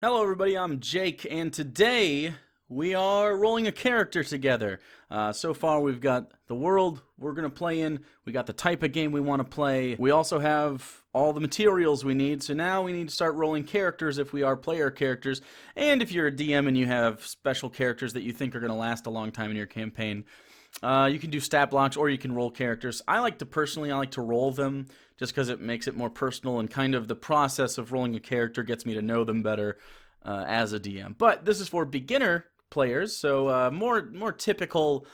Hello everybody, I'm Jake, and today we are rolling a character together. So far we've got the world we're going to play in, we got the type of game we want to play, we also have all the materials we need, so now we need to start rolling characters if we are player characters, and if you're a DM and you have special characters that you think are going to last a long time in your campaign. You can do stat blocks or you can roll characters. I like to roll them just because it makes it more personal, and kind of the process of rolling a character gets me to know them better as a DM. But this is for beginner players, so more typical,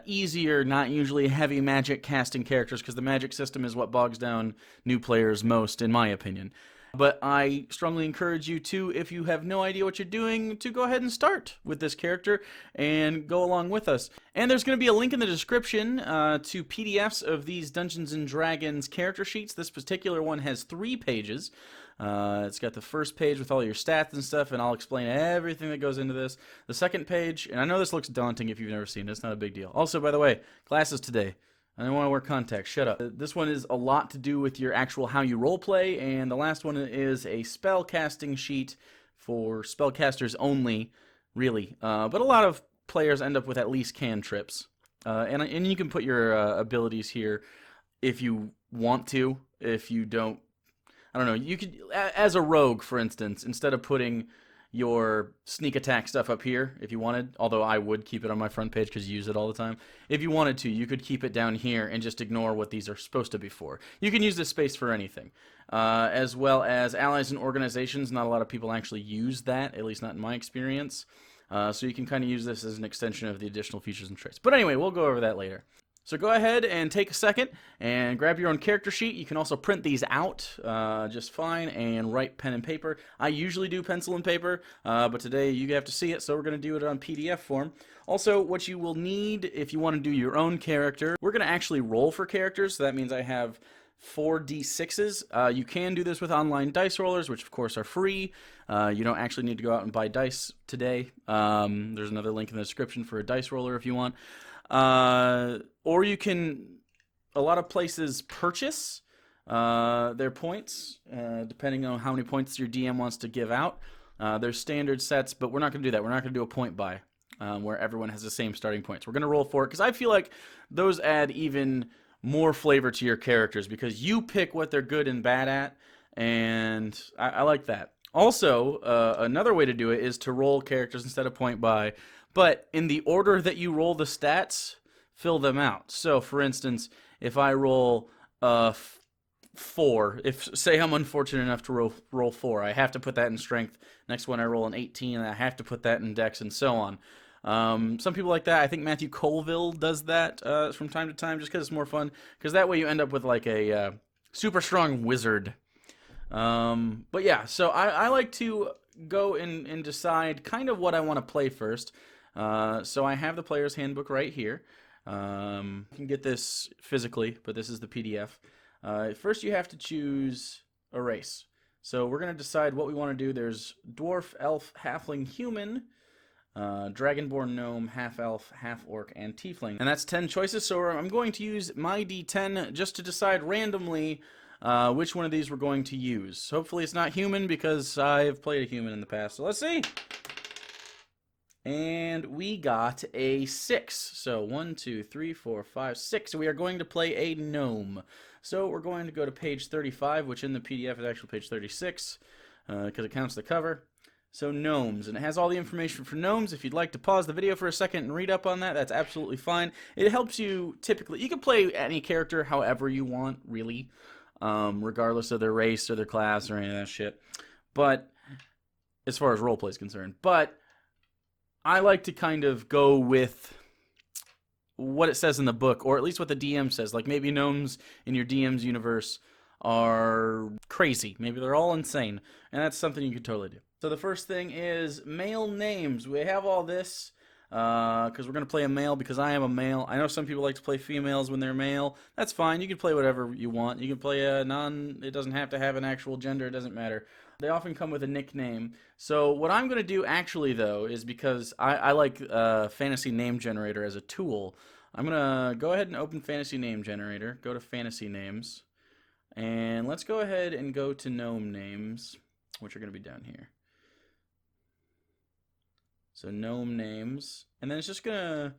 easier, not usually heavy magic casting characters, because the magic system is what bogs down new players most, in my opinion. But I strongly encourage you to, if you have no idea what you're doing, to go ahead and start with this character and go along with us. And there's going to be a link in the description to PDFs of these Dungeons & Dragons character sheets. This particular one has 3 pages. It's got the first page with all your stats and stuff, and I'll explain everything that goes into this. The second page, and I know this looks daunting if you've never seen it, it's not a big deal. Also, by the way, glasses today. I don't want to wear contacts. Shut up. This one is a lot to do with your actual how you roleplay, and the last one is a spell casting sheet for spellcasters only, really. But a lot of players end up with at least cantrips. And you can put your abilities here if you want to. If you don't, I don't know. You could, as a rogue, for instance, instead of putting your sneak attack stuff up here if you wanted, although I would keep it on my front page because you use it all the time. If you wanted to, you could keep it down here and just ignore what these are supposed to be for. You can use this space for anything. As well as allies and organizations. Not a lot of people actually use that, at least not in my experience. So you can kind of use this as an extension of the additional features and traits. But anyway, we'll go over that later. So go ahead and take a second and grab your own character sheet. You can also print these out just fine and write pen and paper. I usually do pencil and paper, but today you have to see it, so we're going to do it on PDF form. Also, what you will need if you want to do your own character, we're going to actually roll for characters, so that means I have 4d6s. You can do this with online dice rollers, which of course are free. You don't actually need to go out and buy dice today. There's another link in the description for a dice roller if you want. Or you can, a lot of places purchase their points, depending on how many points your DM wants to give out. There's standard sets, but we're not going to do that. We're not going to do a point buy, where everyone has the same starting points. We're going to roll for it, because I feel like those add even more flavor to your characters, because you pick what they're good and bad at, and I like that. Also, another way to do it is to roll characters instead of point buy, but in the order that you roll the stats, fill them out. So, for instance, if I roll 4, if say I'm unfortunate enough to roll 4, I have to put that in strength. Next one I roll an 18, and I have to put that in dex, and so on. Some people like that. I think Matthew Colville does that from time to time, just because it's more fun. Because that way you end up with like a super strong wizard. But yeah, so I like to go and decide kind of what I want to play first. So I have the Players Handbook right here. You can get this physically, but this is the PDF. First you have to choose a race. So we're going to decide what we want to do. There's Dwarf, Elf, Halfling, Human, Dragonborn, Gnome, Half-Elf, Half-Orc, and Tiefling. And that's 10 choices, so I'm going to use my D10 just to decide randomly which one of these we're going to use. Hopefully it's not Human, because I've played a Human in the past. So let's see! And we got a 6. So 1, 2, 3, 4, 5, 6. We are going to play a gnome. So we're going to go to page 35, which in the PDF is actually page 36, because it counts the cover. So gnomes, and it has all the information for gnomes. If you'd like to pause the video for a second and read up on that, that's absolutely fine. It helps you typically, you can play any character however you want, really, regardless of their race or their class or any of that shit. But as far as roleplay is concerned, but I like to kind of go with what it says in the book, or at least what the DM says. Like maybe gnomes in your DM's universe are crazy. Maybe they're all insane, and that's something you could totally do. So the first thing is male names. We have all this because we're going to play a male, because I am a male. I know some people like to play females when they're male. That's fine. You can play whatever you want. You can play a it doesn't have to have an actual gender. It doesn't matter. They often come with a nickname. So what I'm going to do actually, though, is because I like Fantasy Name Generator as a tool, I'm going to go ahead and open Fantasy Name Generator, go to Fantasy Names, and let's go ahead and go to Gnome Names, which are going to be down here. So gnome names. And then it's just going to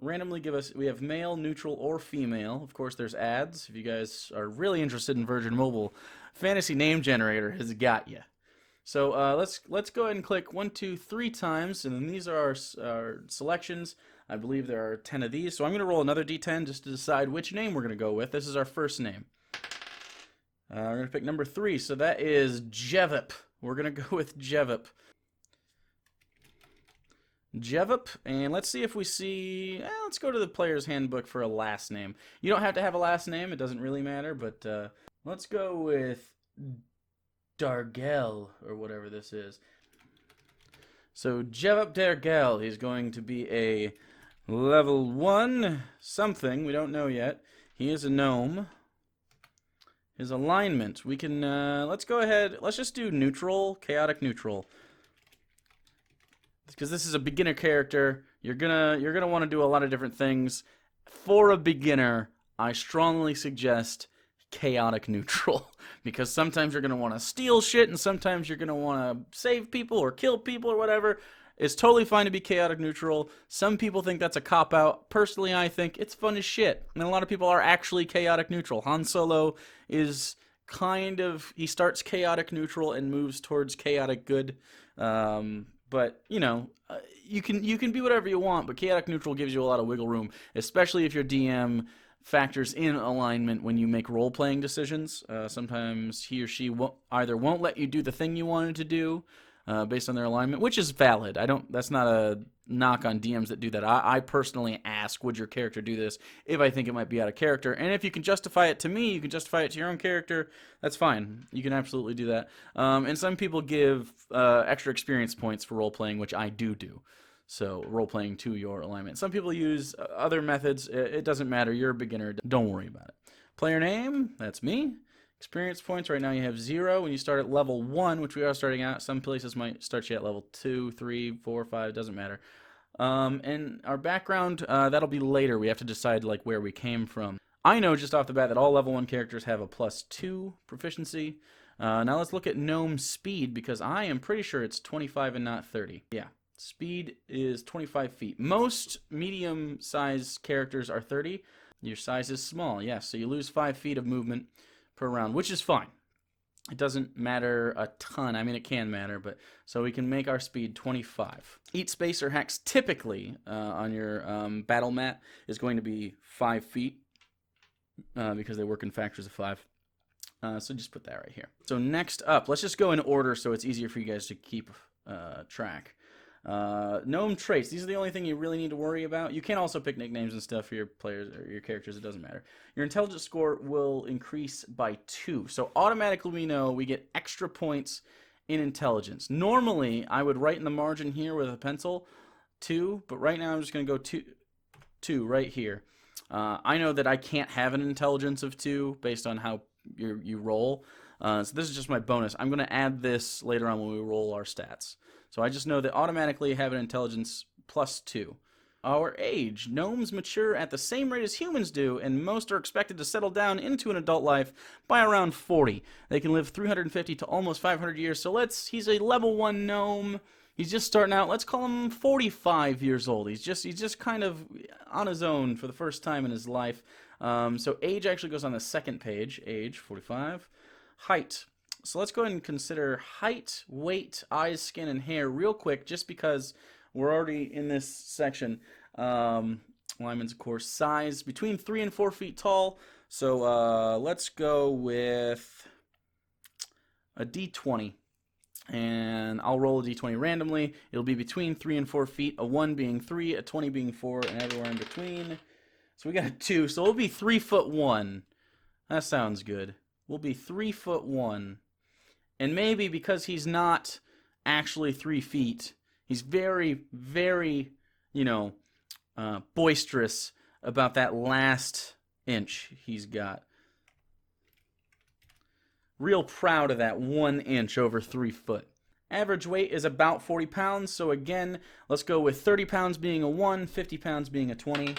randomly give us, we have male, neutral, or female. Of course, there's ads. If you guys are really interested in Virgin Mobile, Fantasy Name Generator has got you. So let's go ahead and click 1, 2, 3 times, and then these are our selections. I believe there are 10 of these. So I'm going to roll another d10 just to decide which name we're going to go with. This is our first name. We're going to pick number 3, so that is Jevip. We're going to go with Jevip. Jevip, and let's see if we see, let's go to the Players Handbook for a last name. You don't have to have a last name, it doesn't really matter, but let's go with Dargel, or whatever this is. So Jevip Dargel, he's going to be a level 1 something, we don't know yet. He is a gnome. His alignment, we can, let's go ahead, let's just do neutral, chaotic neutral. Because this is a beginner character, you're gonna want to do a lot of different things. For a beginner, I strongly suggest chaotic neutral, because sometimes you're gonna want to steal shit, and sometimes you're gonna want to save people or kill people or whatever. It's totally fine to be chaotic neutral. Some people think that's a cop-out. Personally, I think it's fun as shit. And a lot of people are actually chaotic neutral. Han Solo is kind of, he starts chaotic neutral and moves towards chaotic good. But, you know, you can be whatever you want, but chaotic neutral gives you a lot of wiggle room, especially if your DM factors in alignment when you make role-playing decisions. Sometimes he or she won't let you do the thing you wanted to do based on their alignment, which is valid. That's not a knock on DMs that do that. I personally ask, would your character do this, if I think it might be out of character. And if you can justify it to me, you can justify it to your own character, that's fine. You can absolutely do that. And some people give extra experience points for role-playing, which I do. So role-playing to your alignment. Some people use other methods. It doesn't matter. You're a beginner. Don't worry about it. Player name, that's me. Experience points, right now you have 0 when you start at level 1, which we are starting out. Some places might start you at level 2, 3, 4, 5, doesn't matter. And our background, that'll be later. We have to decide like where we came from. I know just off the bat that all level 1 characters have a +2 proficiency. Now let's look at gnome speed, because I am pretty sure it's 25 and not 30. Yeah, speed is 25 feet. Most medium-sized characters are 30. Your size is small, yes, so you lose 5 feet of movement per round, which is fine. It doesn't matter a ton. I mean, it can matter, but so we can make our speed 25. Each space or hex typically on your battle mat is going to be 5 feet because they work in factors of 5. So just put that right here. So next up, let's just go in order so it's easier for you guys to keep track. Gnome traits. These are the only thing you really need to worry about. You can also pick nicknames and stuff for your players or your characters. It doesn't matter. Your intelligence score will increase by 2. So automatically we know we get extra points in intelligence. Normally I would write in the margin here with a pencil 2, but right now I'm just going to go 2 right here. I know that I can't have an intelligence of 2 based on how you roll. So this is just my bonus. I'm going to add this later on when we roll our stats. So I just know that automatically have an intelligence +2. Our age. Gnomes mature at the same rate as humans do, and most are expected to settle down into an adult life by around 40. They can live 350 to almost 500 years, so he's a level 1 gnome. He's just starting out. Let's call him 45 years old. He's just kind of on his own for the first time in his life. So age actually goes on the second page. Age, 45. Height. So let's go ahead and consider height, weight, eyes, skin, and hair real quick, just because we're already in this section. Alignments, of course. Size, between 3 and 4 feet tall. So let's go with a d20. And I'll roll a d20 randomly. It'll be between 3 and 4 feet, a 1 being 3, a 20 being 4, and everywhere in between. So we got a 2, so we'll be 3'1". That sounds good. We'll be 3'1". And maybe because he's not actually 3 feet, he's very, very, boisterous about that last inch he's got. Real proud of that 1 inch over 3 foot. Average weight is about 40 pounds, so again, let's go with 30 pounds being a 1, 50 pounds being a 20.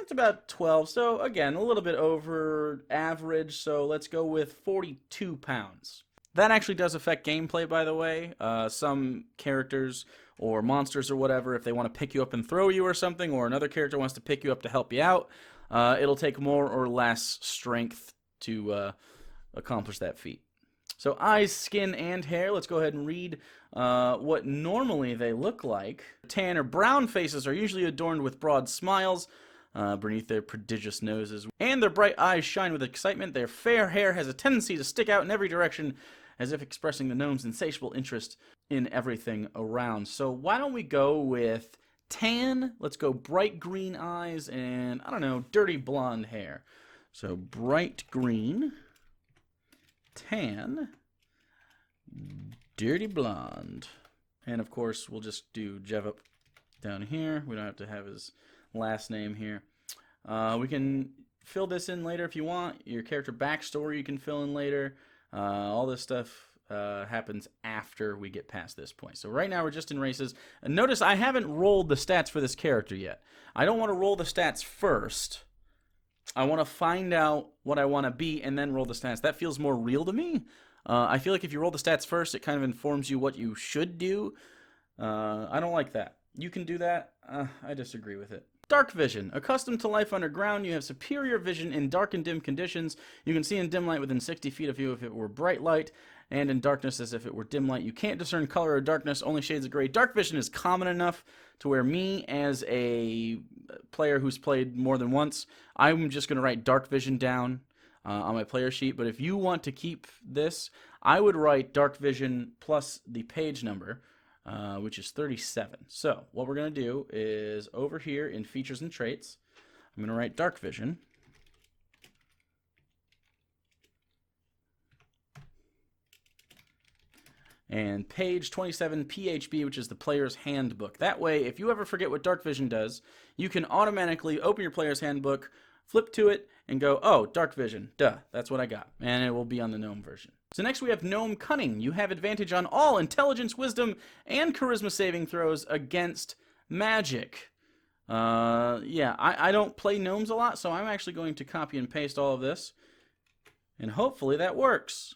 It's about 12, so again, a little bit over average, so let's go with 42 pounds. That actually does affect gameplay, by the way. Some characters or monsters or whatever, if they want to pick you up and throw you or something, or another character wants to pick you up to help you out, it'll take more or less strength to accomplish that feat. So eyes, skin, and hair. Let's go ahead and read what normally they look like. Tan or brown faces are usually adorned with broad smiles beneath their prodigious noses, and their bright eyes shine with excitement. Their fair hair has a tendency to stick out in every direction, as if expressing the gnome's insatiable interest in everything around. So why don't we go with tan? Let's go bright green eyes and, I don't know, dirty blonde hair. So bright green, tan, dirty blonde. And of course, we'll just do Jevup down here. We don't have to have his last name here. We can fill this in later if you want. Your character backstory you can fill in later. All this stuff happens after we get past this point. So right now we're just in races. And notice I haven't rolled the stats for this character yet. I don't want to roll the stats first. I want to find out what I want to be and then roll the stats. That feels more real to me. I feel like if you roll the stats first, it kind of informs you what you should do. I don't like that. You can do that. I disagree with it. Dark vision. Accustomed to life underground, you have superior vision in dark and dim conditions. You can see in dim light within 60 feet of you if it were bright light, and in darkness as if it were dim light. You can't discern color or darkness, only shades of gray. Dark vision is common enough to where me, as a player who's played more than once, I'm just going to write dark vision down on my player sheet. But if you want to keep this, I would write dark vision plus the page number, which is 37. So what we're going to do is over here in features and traits, I'm going to write dark vision. And page 27 PHB, which is the Player's Handbook. That way, if you ever forget what dark vision does, you can automatically open your Player's Handbook, flip to it, and go, oh, dark vision, duh, that's what I got. And it will be on the Gnome version. So next we have Gnome Cunning. You have advantage on all intelligence, wisdom, and charisma saving throws against magic. Yeah, I don't play gnomes a lot, so I'm actually going to copy and paste all of this. And hopefully that works.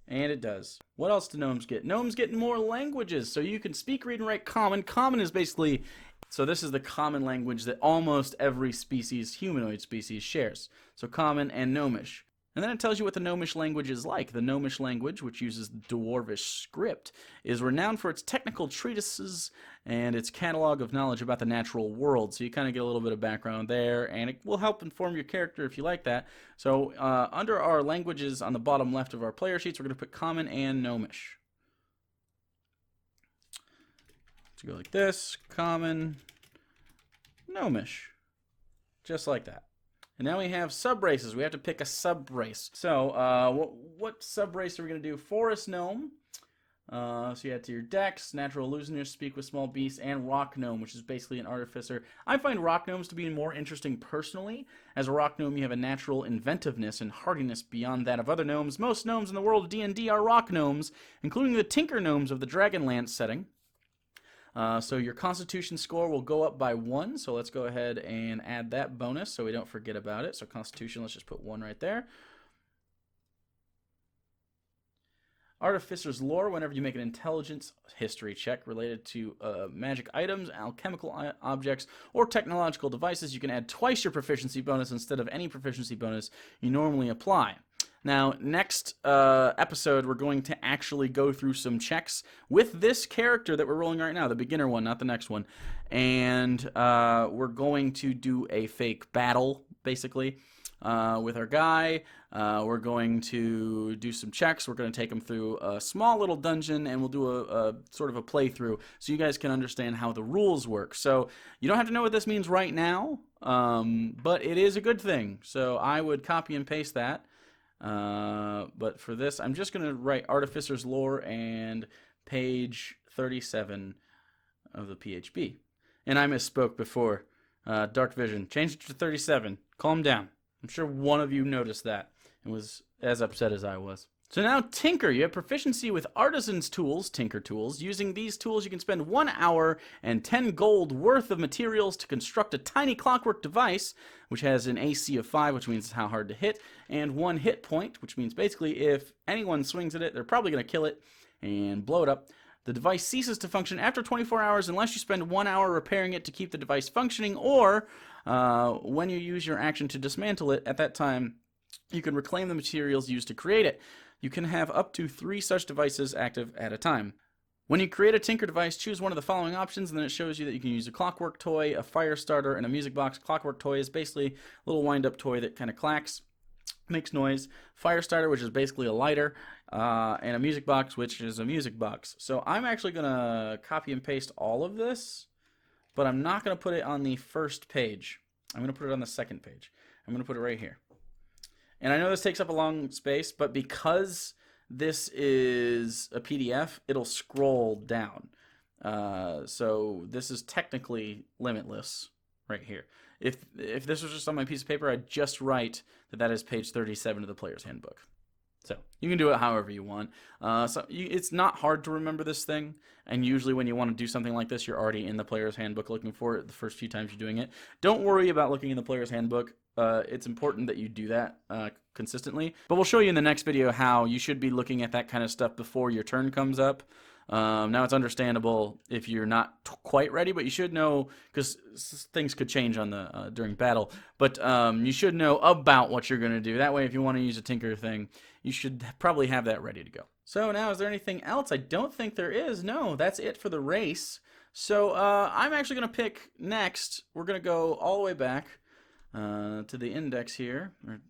And it does. What else do gnomes get? Gnomes get more languages. So you can speak, read, and write common. Common is basically, so this is the common language that almost every species, humanoid species, shares. So common and gnomish. And then it tells you what the gnomish language is like. The gnomish language, which uses dwarvish script, is renowned for its technical treatises and its catalog of knowledge about the natural world. So you kind of get a little bit of background there, and it will help inform your character if you like that. So under our languages on the bottom left of our player sheets, we're going to put common and gnomish. Let's go like this, common, gnomish, just like that. And now we have sub-races. We have to pick a sub-race. So what sub-race are we going to do? Forest Gnome. So you add to your Dex, Natural Illusionist, Speak with Small Beasts, and Rock Gnome, which is basically an Artificer. I find Rock Gnomes to be more interesting personally. As a Rock Gnome, you have a natural inventiveness and hardiness beyond that of other gnomes. Most gnomes in the world of D&D are Rock Gnomes, including the Tinker Gnomes of the Dragonlance setting. So your Constitution score will go up by 1, so let's go ahead and add that bonus so we don't forget about it. So Constitution, let's just put 1 right there. Artificer's Lore, whenever you make an intelligence history check related to magic items, alchemical objects, or technological devices, you can add twice your proficiency bonus instead of any proficiency bonus you normally apply. Now, next episode, we're going to actually go through some checks with this character that we're rolling right now, the beginner one, not the next one. And we're going to do a fake battle, basically, with our guy. We're going to do some checks. We're going to take him through a small little dungeon, and we'll do a sort of a playthrough so you guys can understand how the rules work. So you don't have to know what this means right now, but it is a good thing. So I would copy and paste that. But for this, I'm just going to write Artificer's Lore and page 37 of the PHB. And I misspoke before. Dark Vision. Change it to 37. Calm down. I'm sure one of you noticed that and was as upset as I was. So now Tinker, you have proficiency with Artisan's tools, Tinker tools. Using these tools you can spend 1 hour and 10 gold worth of materials to construct a tiny clockwork device, which has an AC of 5, which means it's how hard to hit, and 1 hit point, which means basically if anyone swings at it, they're probably going to kill it and blow it up. The device ceases to function after 24 hours unless you spend 1 hour repairing it to keep the device functioning, or when you use your action to dismantle it, at that time you can reclaim the materials used to create it. You can have up to 3 such devices active at a time. When you create a Tinker device, choose one of the following options, and then it shows you that you can use a clockwork toy, a fire starter, and a music box. Clockwork toy is basically a little wind-up toy that kind of clacks, makes noise. Fire starter, which is basically a lighter, and a music box, which is a music box. So I'm actually going to copy and paste all of this, but I'm not going to put it on the first page. I'm going to put it on the second page. I'm going to put it right here. And I know this takes up a long space, but because this is a PDF, it'll scroll down. So this is technically limitless right here. If this was just on my piece of paper, I'd just write that is page 37 of the Player's Handbook. So you can do it however you want. It's not hard to remember this thing, and usually when you want to do something like this, you're already in the Player's Handbook looking for it the first few times you're doing it. Don't worry about looking in the Player's Handbook. It's important that you do that consistently. But we'll show you in the next video how you should be looking at that kind of stuff before your turn comes up. Now it's understandable if you're not quite ready, but you should know, because things could change on the during battle. But you should know about what you're going to do. That way, if you want to use a Tinker thing, you should probably have that ready to go. So now, is there anything else? I don't think there is. No, that's it for the race. So I'm actually going to pick next. We're going to go all the way back to the index here. We're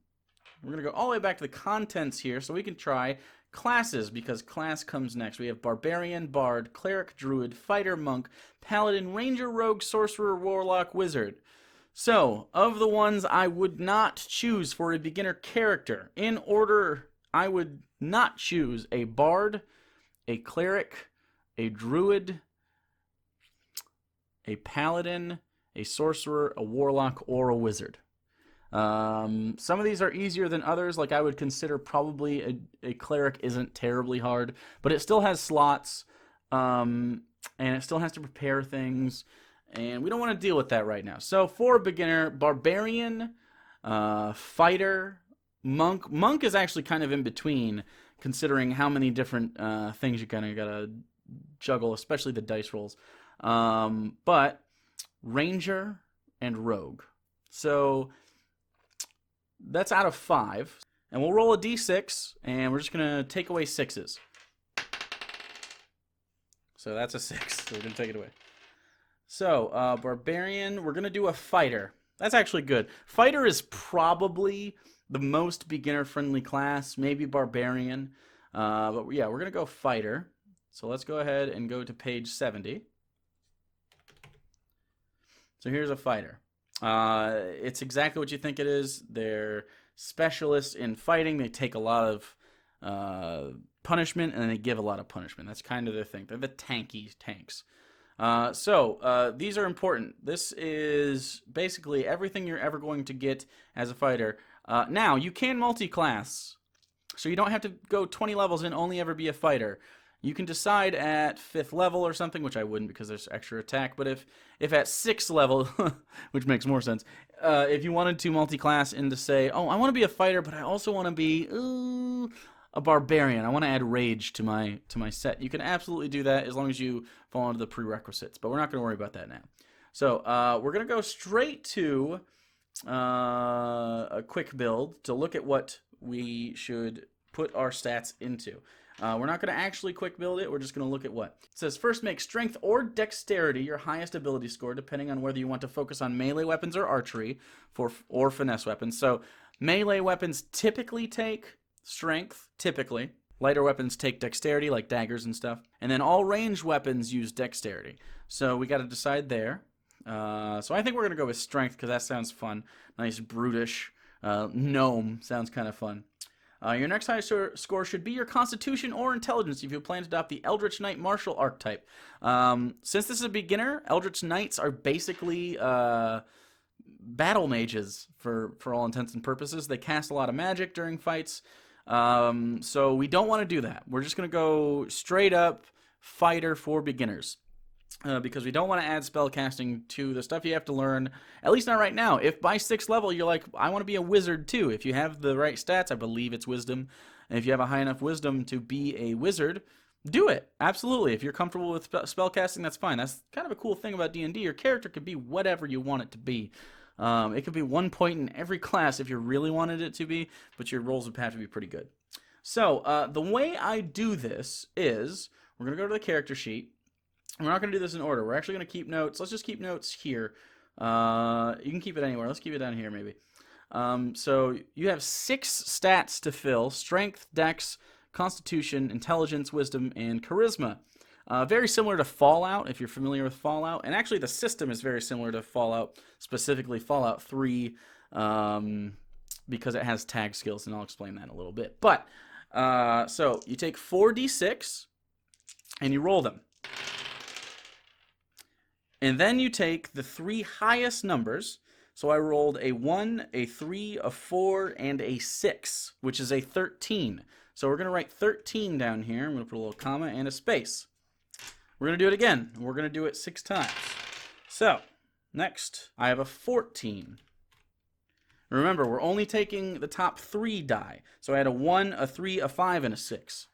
going to go all the way back to the contents here, so we can try classes, because class comes next. We have Barbarian, Bard, Cleric, Druid, Fighter, Monk, Paladin, Ranger, Rogue, Sorcerer, Warlock, Wizard. So, of the ones I would not choose for a beginner character, in order, I would not choose a Bard, a Cleric, a Druid, a Paladin, a Sorcerer, a Warlock, or a Wizard. Some of these are easier than others. Like I would consider probably a Cleric isn't terribly hard, but it still has slots, and it still has to prepare things, and we don't want to deal with that right now. So for a beginner, Barbarian, Fighter, Monk. Monk is actually kind of in between, considering how many different things you kind of gotta juggle, especially the dice rolls. But Ranger and Rogue. So that's out of 5. And we'll roll a d6, and we're just going to take away 6s. So that's a 6, so we're going to take it away. So, Barbarian, we're going to do a Fighter. That's actually good. Fighter is probably the most beginner-friendly class, maybe Barbarian. But yeah, we're going to go Fighter. So let's go ahead and go to page 70. So here's a Fighter. It's exactly what you think it is. They're specialists in fighting. They take a lot of punishment, and they give a lot of punishment. That's kind of their thing. They're the tanky tanks. So these are important. This is basically everything you're ever going to get as a fighter. Now, you can multi-class, so you don't have to go 20 levels and only ever be a fighter. You can decide at 5th level or something, which I wouldn't because there's extra attack, but if at 6th level, which makes more sense, if you wanted to multi-class into say, oh, I want to be a fighter, but I also want to be a barbarian. I want to add rage to my set. You can absolutely do that as long as you fall into the prerequisites, but we're not going to worry about that now. So we're going to go straight to a quick build to look at what we should put our stats into. We're not going to actually quick build it. We're just going to look at what. It says first make strength or dexterity your highest ability score, depending on whether you want to focus on melee weapons or archery or finesse weapons. So melee weapons typically take strength, typically. Lighter weapons take dexterity, like daggers and stuff. And then all ranged weapons use dexterity. So we got to decide there. So I think we're going to go with strength because that sounds fun. Nice, brutish. Gnome sounds kind of fun. Your next highest score should be your Constitution or Intelligence if you plan to adopt the Eldritch Knight Martial archetype. Since this is a beginner, Eldritch Knights are basically battle mages for all intents and purposes. They cast a lot of magic during fights. So we don't want to do that. We're just going to go straight up fighter for beginners. Because we don't want to add spellcasting to the stuff you have to learn, at least not right now. If by 6th level you're like, I want to be a wizard too, if you have the right stats, I believe it's wisdom, and if you have a high enough wisdom to be a wizard, do it. Absolutely. If you're comfortable with spellcasting, that's fine. That's kind of a cool thing about D&D. Your character could be whatever you want it to be. It could be 1 point in every class if you really wanted it to be, but your rolls would have to be pretty good. So the way I do this is, we're going to go to the character sheet. We're not going to do this in order. We're actually going to keep notes. Let's just keep notes here. You can keep it anywhere. Let's keep it down here maybe. So you have 6 stats to fill: Strength, Dex, Constitution, Intelligence, Wisdom, and Charisma. Very similar to Fallout, if you're familiar with Fallout. And actually the system is very similar to Fallout, specifically Fallout 3, because it has tag skills, and I'll explain that in a little bit. But, so you take 4d6, and you roll them. And then you take the 3 highest numbers. So I rolled a 1, a 3, a 4, and a 6, which is a 13. So we're going to write 13 down here. I'm going to put a little comma and a space. We're going to do it again. We're going to do it 6 times. So, next, I have a 14. Remember, we're only taking the top 3 die. So I had a 1, a 3, a 5, and a 6.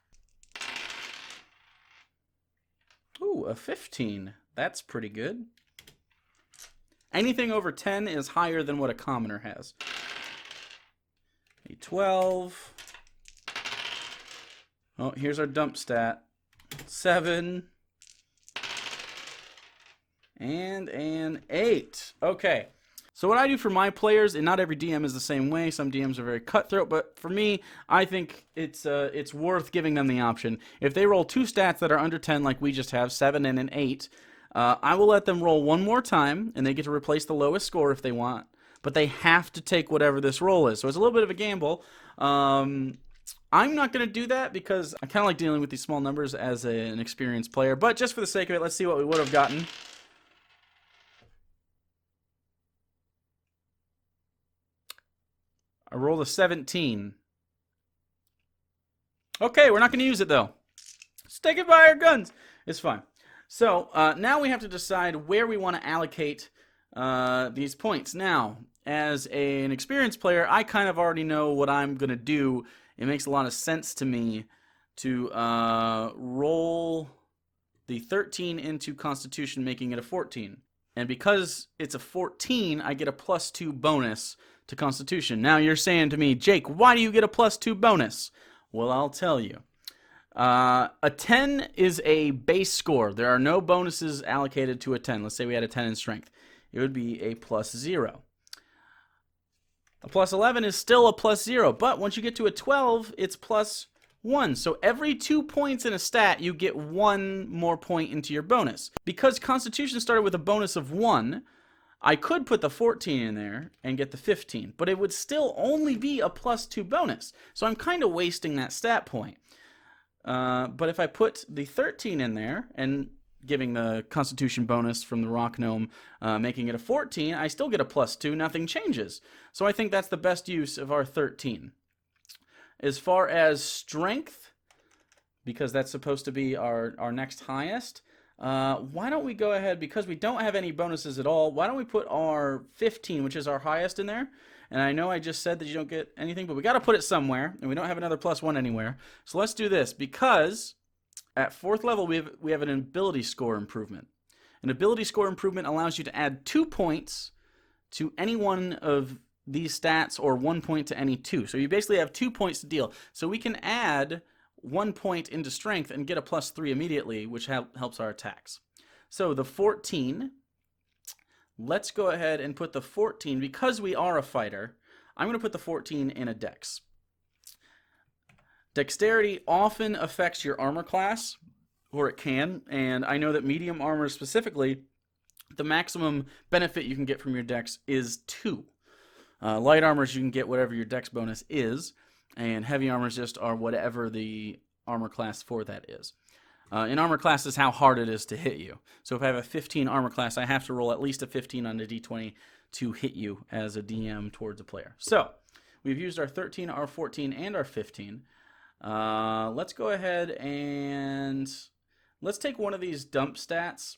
Ooh, a 15. That's pretty good. Anything over 10 is higher than what a commoner has. A 12. Oh, here's our dump stat. 7. And an 8. Okay. So what I do for my players, and not every DM is the same way. Some DMs are very cutthroat, but for me, I think it's worth giving them the option. If they roll 2 stats that are under 10, like we just have, 7 and an 8, I will let them roll 1 more time, and they get to replace the lowest score if they want. But they have to take whatever this roll is. So it's a little bit of a gamble. I'm not going to do that because I kind of like dealing with these small numbers as an experienced player. But just for the sake of it, let's see what we would have gotten. I rolled a 17. Okay, we're not going to use it, though. Let's take it by our guns. It's fine. So, now we have to decide where we want to allocate these points. Now, as an experienced player, I kind of already know what I'm going to do. It makes a lot of sense to me to roll the 13 into Constitution, making it a 14. And because it's a 14, I get a +2 bonus to Constitution. Now you're saying to me, Jake, why do you get a +2 bonus? Well, I'll tell you. A 10 is a base score. There are no bonuses allocated to a 10. Let's say we had a 10 in strength. It would be a +0. A +11 is still a +0, but once you get to a 12, it's +1. So every 2 points in a stat, you get 1 more point into your bonus. Because Constitution started with a bonus of 1, I could put the 14 in there and get the 15, but it would still only be a +2 bonus. So I'm kind of wasting that stat point. But if I put the 13 in there and giving the Constitution bonus from the Rock Gnome, making it a 14, I still get a +2, nothing changes. So I think that's the best use of our 13. As far as strength, because that's supposed to be our next highest, why don't we go ahead, because we don't have any bonuses at all, why don't we put our 15, which is our highest, in there? And I know I just said that you don't get anything, but we got to put it somewhere, and we don't have another +1 anywhere. So let's do this, because at 4th level we have an ability score improvement. An ability score improvement allows you to add 2 points to any one of these stats, or 1 point to any 2. So you basically have 2 points to deal. So we can add 1 point into strength and get a +3 immediately, which helps our attacks. So the 14... Let's go ahead and put the 14, because we are a fighter, I'm going to put the 14 in a dex. Dexterity often affects your armor class, or it can, and I know that medium armor specifically, the maximum benefit you can get from your dex is 2. Light armors, you can get whatever your dex bonus is, and heavy armors just are whatever the armor class for that is. In armor class is how hard it is to hit you. So if I have a 15 armor class, I have to roll at least a 15 on the d20 to hit you as a DM towards a player. So We've used our 13, our 14, and our 15. Let's go ahead and let's take one of these dump stats.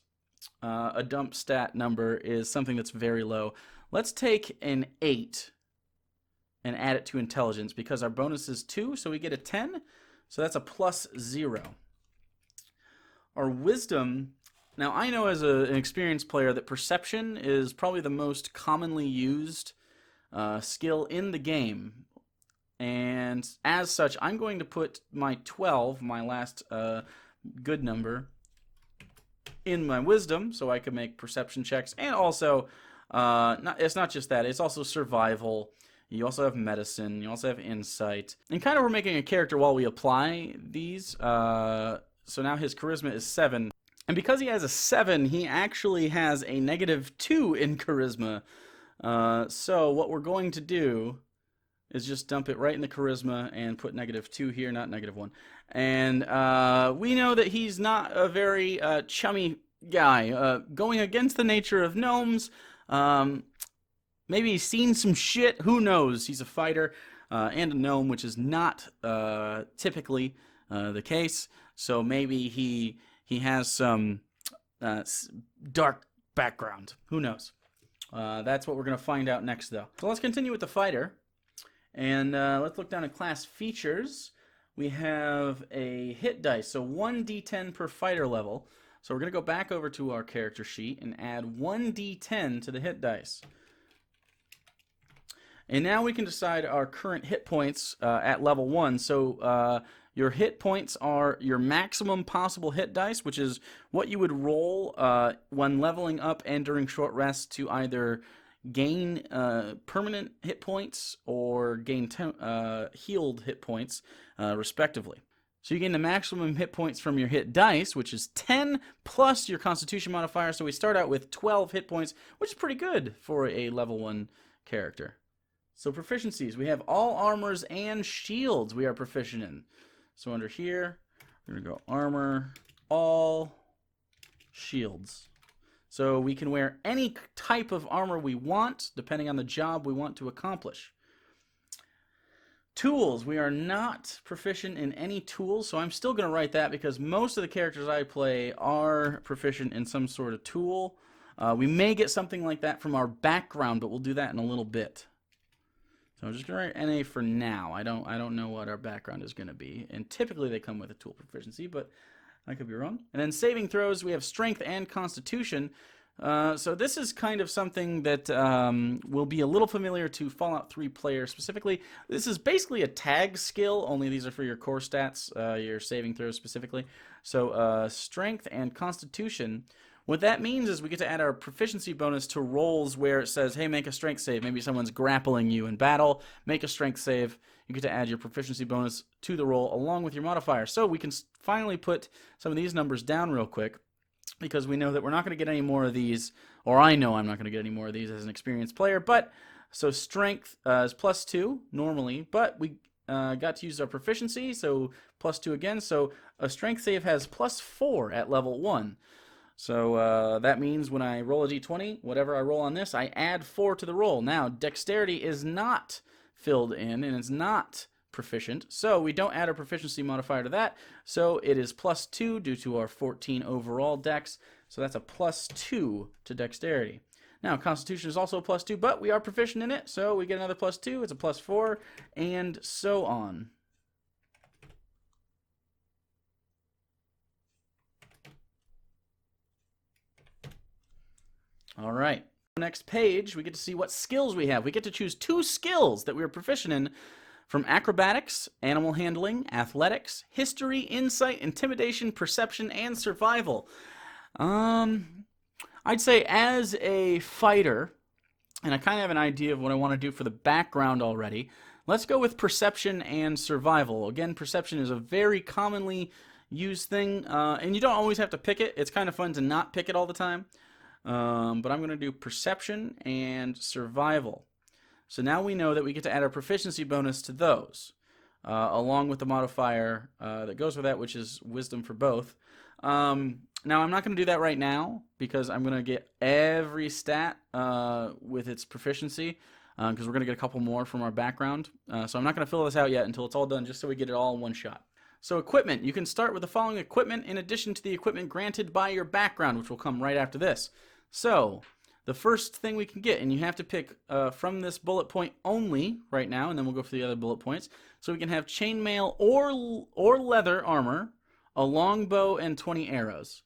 A dump stat number is something that's very low. Let's take an 8 and add it to intelligence because our bonus is 2, so we get a 10. So that's a +0. Our wisdom, now I know as an experienced player that perception is probably the most commonly used skill in the game. And as such, I'm going to put my 12, my last good number, in my wisdom so I can make perception checks. And also, it's not just that, it's also survival. You also have medicine, you also have insight. And kind of we're making a character while we apply these. So now his charisma is 7. And because he has a 7, he actually has a -2 in charisma. So what we're going to do is just dump it right in the charisma and put -2 here, not -1. And we know that he's not a very chummy guy. Going against the nature of gnomes, maybe he's seen some shit, who knows? He's a fighter and a gnome, which is not typically the case. So maybe he has some dark background. Who knows? That's what we're going to find out next, though. So let's continue with the fighter. And let's look down at class features. We have a hit dice, so 1d10 per fighter level. So we're going to go back over to our character sheet and add 1d10 to the hit dice. And now we can decide our current hit points at level 1. So your hit points are your maximum possible hit dice, which is what you would roll when leveling up and during short rests to either gain permanent hit points or gain healed hit points, respectively. So you gain the maximum hit points from your hit dice, which is 10 plus your Constitution modifier. So we start out with 12 hit points, which is pretty good for a level 1 character. So proficiencies, we have all armors and shields we are proficient in. So under here, we're going to go armor, all, shields. So we can wear any type of armor we want, depending on the job we want to accomplish. Tools, we are not proficient in any tools, so I'm still going to write that because most of the characters I play are proficient in some sort of tool. We may get something like that from our background, but we'll do that in a little bit. So I'm just going to write NA for now. I don't know what our background is going to be, and typically they come with a tool proficiency, but I could be wrong. And then saving throws, we have strength and constitution. So this is kind of something that will be a little familiar to Fallout 3 players specifically. This is basically a tag skill, only these are for your core stats, your saving throws specifically. So strength and constitution. What that means is we get to add our proficiency bonus to rolls where it says, hey, make a strength save. Maybe someone's grappling you in battle. Make a strength save. You get to add your proficiency bonus to the roll along with your modifier. So we can finally put some of these numbers down real quick because we know that we're not going to get any more of these, or I know I'm not going to get any more of these as an experienced player. But so strength is +2 normally, but we got to use our proficiency, so +2 again. So a strength save has +4 at level 1. So that means when I roll a d20, whatever I roll on this, I add 4 to the roll. Now, dexterity is not filled in, and it's not proficient, so we don't add a proficiency modifier to that. So it is +2 due to our 14 overall dex, so that's a +2 to dexterity. Now, constitution is also a +2, but we are proficient in it, so we get another +2, it's a +4, and so on. All right. Next page, we get to see what skills we have. We get to choose 2 skills that we are proficient in from acrobatics, animal handling, athletics, history, insight, intimidation, perception, and survival. I'd say as a fighter, and I kind of have an idea of what I want to do for the background already, let's go with perception and survival. Again, perception is a very commonly used thing, and you don't always have to pick it. It's kind of fun to not pick it all the time. But I'm going to do perception and survival. So now we know that we get to add our proficiency bonus to those, along with the modifier that goes with that, which is wisdom for both. Now I'm not going to do that right now because I'm going to get every stat with its proficiency. because we're going to get a couple more from our background. So I'm not going to fill this out yet until it's all done, just so we get it all in one shot. So equipment, you can start with the following equipment in addition to the equipment granted by your background, which will come right after this. So the first thing we can get, and you have to pick from this bullet point only right now, and then we'll go for the other bullet points. So we can have chainmail or leather armor, a longbow, and 20 arrows.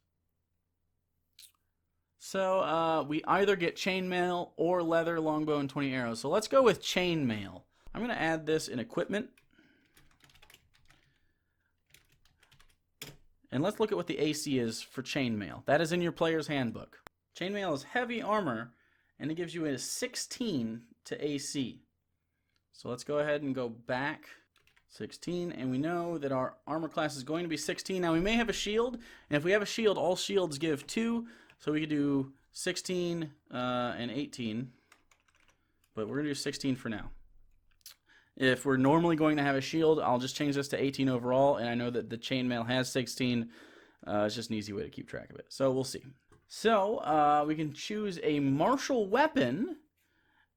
So we either get chainmail or leather, longbow, and 20 arrows. So let's go with chainmail. I'm going to add this in equipment. And let's look at what the AC is for chainmail. That is in your Player's Handbook. Chainmail is heavy armor, and it gives you a 16 to AC. So let's go ahead and go back 16, and we know that our armor class is going to be 16. Now we may have a shield, and if we have a shield, all shields give 2, so we could do 16 and 18, but we're going to do 16 for now. If we're normally going to have a shield, I'll just change this to 18 overall, and I know that the chainmail has 16. It's just an easy way to keep track of it. So we'll see. So we can choose a martial weapon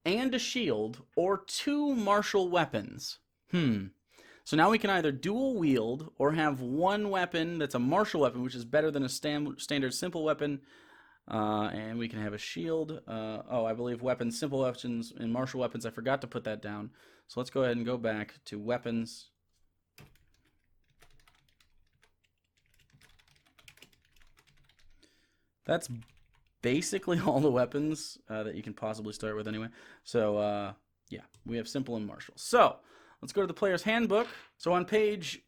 and a shield, or 2 martial weapons. So now we can either dual wield or have one weapon that's a martial weapon, which is better than a standard simple weapon. And we can have a shield. I believe weapons, simple weapons, and martial weapons. I forgot to put that down. So let's go ahead and go back to weapons. That's basically all the weapons that you can possibly start with anyway. So yeah, we have simple and martial. So let's go to the Player's Handbook. So on page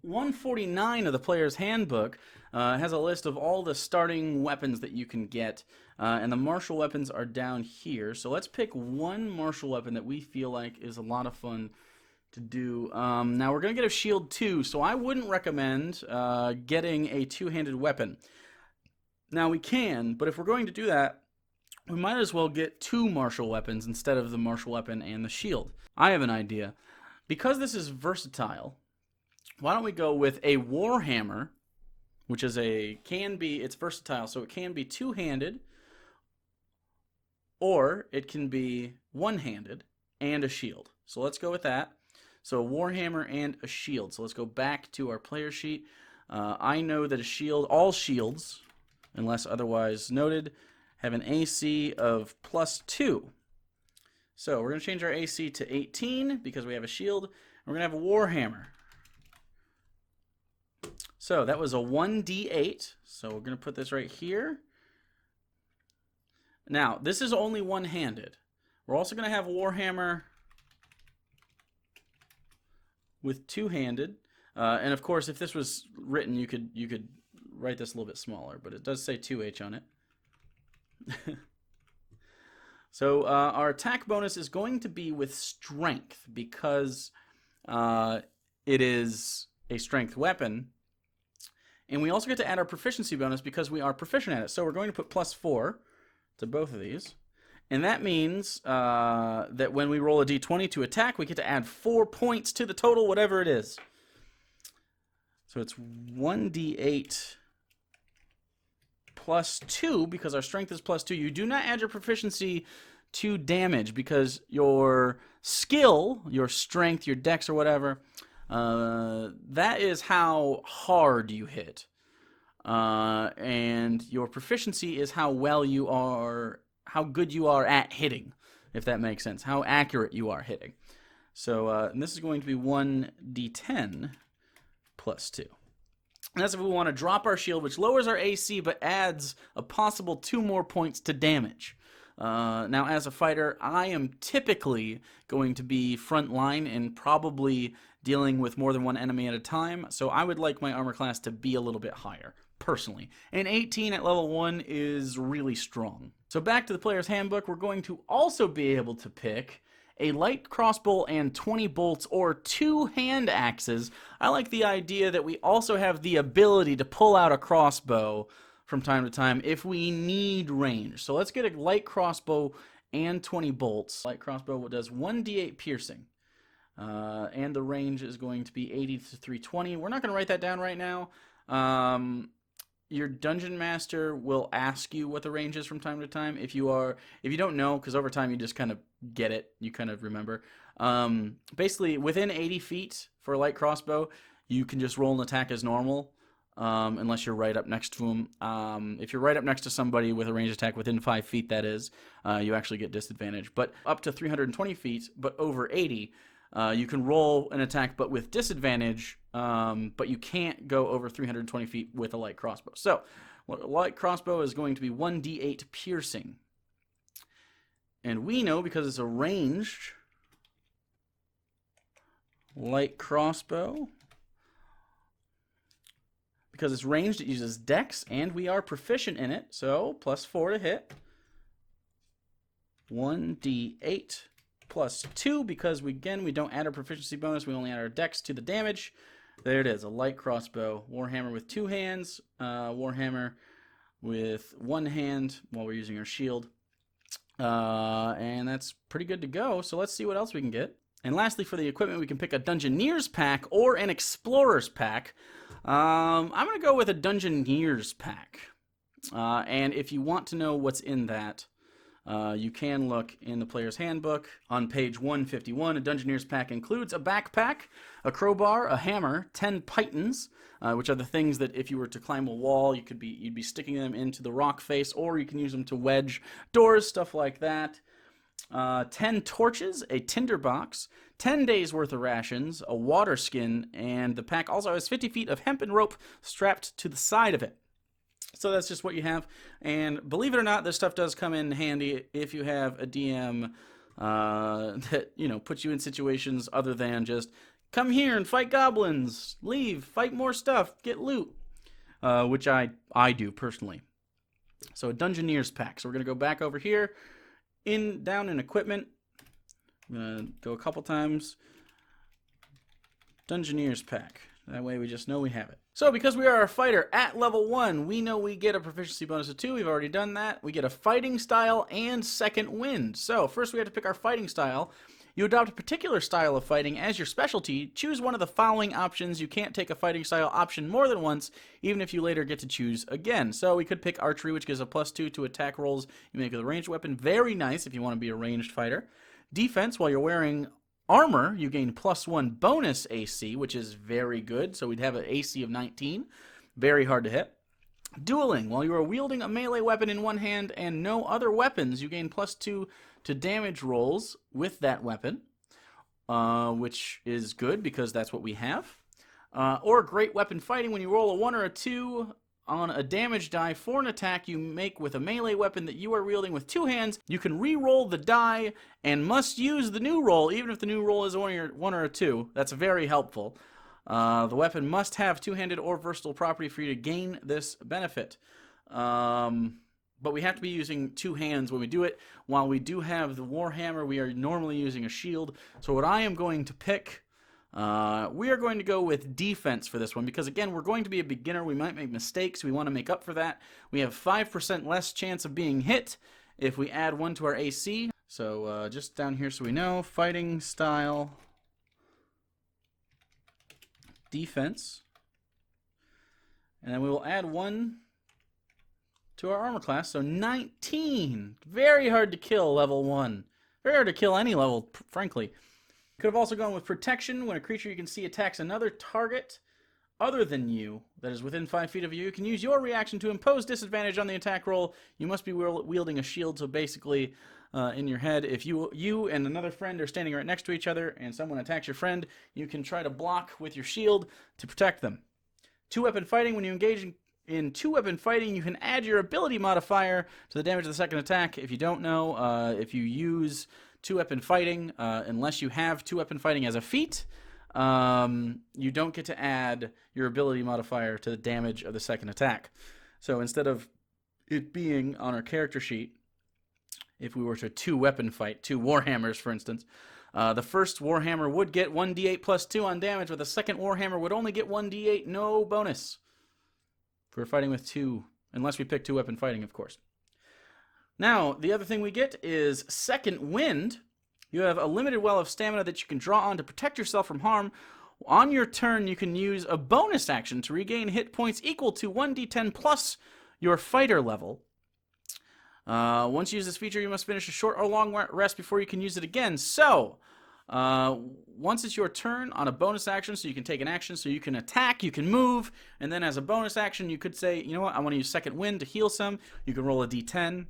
149 of the Player's Handbook has a list of all the starting weapons that you can get, and the martial weapons are down here. So let's pick one martial weapon that we feel like is a lot of fun to do. Now we're going to get a shield too, so I wouldn't recommend getting a two-handed weapon. Now we can, but if we're going to do that, we might as well get 2 martial weapons instead of the martial weapon and the shield. I have an idea. Because this is versatile, why don't we go with a warhammer, which is it's versatile, so it can be two-handed, or it can be one-handed and a shield. So let's go with that. So a warhammer and a shield. So let's go back to our player sheet. I know that all shields, unless otherwise noted, have an AC of +2. So we're going to change our AC to 18 because we have a shield. We're going to have a warhammer. So that was a 1d8. So we're going to put this right here. Now, this is only one-handed. We're also going to have warhammer with two-handed. And of course, if this was written, you could write this a little bit smaller, but it does say 2H on it. So our attack bonus is going to be with strength because it is a strength weapon. And we also get to add our proficiency bonus because we are proficient at it. So we're going to put +4 to both of these. And that means that when we roll a d20 to attack, we get to add 4 points to the total, whatever it is. So it's 1d8 +2 because our strength is +2. You do not add your proficiency to damage because your skill, your strength, your dex or whatever, that is how hard you hit. And your proficiency is how well you are, how good you are at hitting, if that makes sense, how accurate you are hitting. So and this is going to be 1d10 +2. And that's if we want to drop our shield, which lowers our AC but adds a possible 2 more points to damage. Now, as a fighter, I am typically going to be front line and probably dealing with more than one enemy at a time, so I would like my armor class to be a little bit higher, personally. And 18 at level 1 is really strong. So back to the Player's Handbook, we're going to also be able to pick a light crossbow and 20 bolts or 2 hand axes. I like the idea that we also have the ability to pull out a crossbow from time to time if we need range. So let's get a light crossbow and 20 bolts. Light crossbow does 1d8 piercing. And the range is going to be 80 to 320. We're not going to write that down right now. your dungeon master will ask you what the range is from time to time. If you don't know, because over time you just kind of get it, you kind of remember. Basically, within 80 feet for a light crossbow, you can just roll an attack as normal, unless you're right up next to him. If you're right up next to somebody with a ranged attack within 5 feet, that is, you actually get disadvantage. But up to 320 feet, but over 80, you can roll an attack, but with disadvantage, but you can't go over 320 feet with a light crossbow. So, a light crossbow is going to be 1d8 piercing. And we know, because it's a ranged light crossbow, because it's ranged, it uses Dex, and we are proficient in it, so +4 to hit. 1d8 plus 2, because we don't add our proficiency bonus, we only add our Dex to the damage. There it is, a light crossbow. Warhammer with 2 hands, Warhammer with 1 hand while we're using our shield. And that's pretty good to go, so let's see what else we can get. And lastly, for the equipment, we can pick a Dungeoneer's pack or an Explorer's pack. I'm going to go with a Dungeoneer's pack. And if you want to know what's in that, you can look in the Players Handbook on page 151. A Dungeoneer's pack includes a backpack, a crowbar, a hammer, 10 pythons, which are the things that if you were to climb a wall, you'd be sticking them into the rock face, or you can use them to wedge doors, stuff like that. 10 torches, a tinderbox, 10 days worth of rations, a water skin, and the pack also has 50 feet of hempen rope strapped to the side of it. So that's just what you have, and believe it or not, this stuff does come in handy if you have a DM that, puts you in situations other than just, come here and fight goblins, leave, fight more stuff, get loot, which I do personally. So a Dungeoneer's pack. So we're going to go back over here, down in equipment. I'm going to go a couple times. Dungeoneer's pack. That way we just know we have it. So because we are a fighter at level 1, we know we get a proficiency bonus of 2. We've already done that. We get a fighting style and second wind. So first we have to pick our fighting style. You adopt a particular style of fighting as your specialty. Choose one of the following options. You can't take a fighting style option more than once, even if you later get to choose again. So we could pick archery, which gives a +2 to attack rolls you make with a ranged weapon. Very nice if you want to be a ranged fighter. Defense, while you're wearing armor, you gain +1 bonus AC, which is very good. So we'd have an AC of 19. Very hard to hit. Dueling, while you are wielding a melee weapon in one hand and no other weapons, you gain +2 to damage rolls with that weapon, which is good because that's what we have. Or great weapon fighting, when you roll a 1 or a 2 on a damage die for an attack you make with a melee weapon that you are wielding with 2 hands, you can re-roll the die and must use the new roll, even if the new roll is a 1 or a 2. That's very helpful. The weapon must have 2-handed or versatile property for you to gain this benefit. But we have to be using 2 hands when we do it. While we do have the Warhammer, we are normally using a shield. So what I am going to pick, we are going to go with defense for this one, because again, we're going to be a beginner. We might make mistakes. We want to make up for that. We have 5% less chance of being hit if we add 1 to our AC. So just down here so we know, fighting style, defense, and then we will add 1 to our armor class, so 19. Very hard to kill level 1. Very hard to kill any level, frankly. Could have also gone with protection. When a creature you can see attacks another target other than you, that is within 5 feet of you, you can use your reaction to impose disadvantage on the attack roll. You must be wielding a shield, so basically, in your head, if you and another friend are standing right next to each other and someone attacks your friend, you can try to block with your shield to protect them. 2-weapon fighting, when you engage in 2-weapon fighting, you can add your ability modifier to the damage of the second attack. If you don't know, if you use 2-weapon fighting, unless you have 2-weapon fighting as a feat, you don't get to add your ability modifier to the damage of the second attack. So instead of it being on our character sheet, if we were to 2-weapon fight, 2 Warhammers, for instance, the first Warhammer would get 1d8 plus 2 on damage, but the second Warhammer would only get 1d8, no bonus. If we're fighting with 2, unless we pick 2-weapon fighting, of course. Now, the other thing we get is second wind. You have a limited well of stamina that you can draw on to protect yourself from harm, On your turn, you can use a bonus action to regain hit points equal to 1d10 plus your fighter level. Once you use this feature, you must finish a short or long rest before you can use it again. So, once it's your turn on a bonus action, so you can take an action, so you can attack, you can move, and then as a bonus action, you could say, you know what, I want to use second wind to heal some. You can roll a d10,